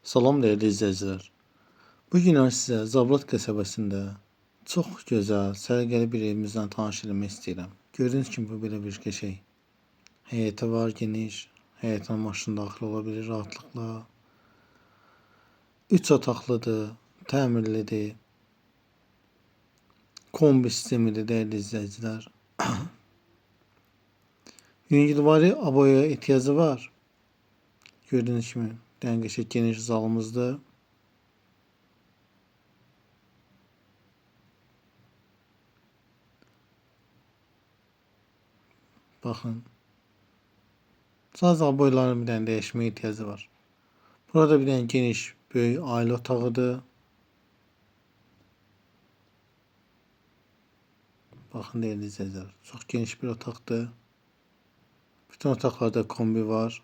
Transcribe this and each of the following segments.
Salam değerli izleyiciler. Bugün sizə Zabrat qəsəbəsində çox gözəl, səliqəli bir evimizdən tanış eləmək istəyirəm. Gördüyünüz kimi bu belə bir qəşəng həyəti var, geniş. Həyətinə maşın daxil ola bilir rahatlıqla. 3 otaqlıdır, təmirlidir. Kombi sistemidir değerli izleyiciler. Yüngülvari aboya ihtiyacı var. Gördüğünüz gibi qəşəng geniş zalımızdır. Bakın. Sadece aboyların bir tane değişmeye ihtiyacı var. Burada bir tane geniş, büyük aile otağıdır. Bakın değerli izleyiciler. Çok geniş bir otaqdır. Bütün otaqlarda kombi var.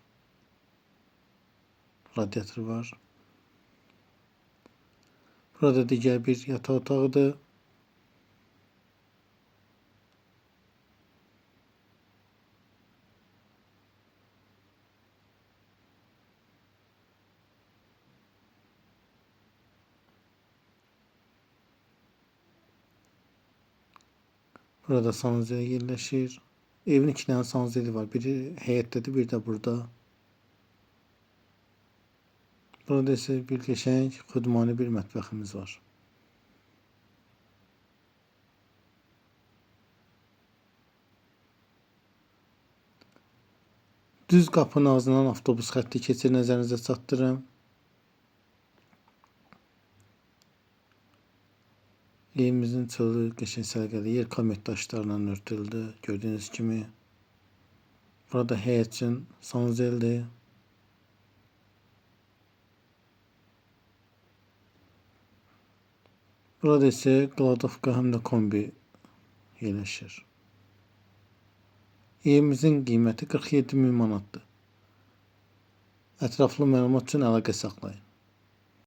Radyatör var. Burada diğer bir yataq otağıdır. Burada sanuzeli yerleşir. Evin 2 tane sanuzeli var. Biri həyətdədir, bir de burada. Burada ise bir qəşəng xudmani bir mətbəximiz var. Düz qapının ağzından avtobus xətti keçir, nəzərinizə çatdırım. Evimizin çölü qəşəng səliqəli yer komet daşlarla örtüldü. Gördüğünüz kimi. Burada həyət üçün sanuzeldir. Burada ise Qladovka həm də kombi yerləşir. Evimizin qiyməti 47 min manatdır. Ətraflı məlumat üçün əlaqə saxlayın.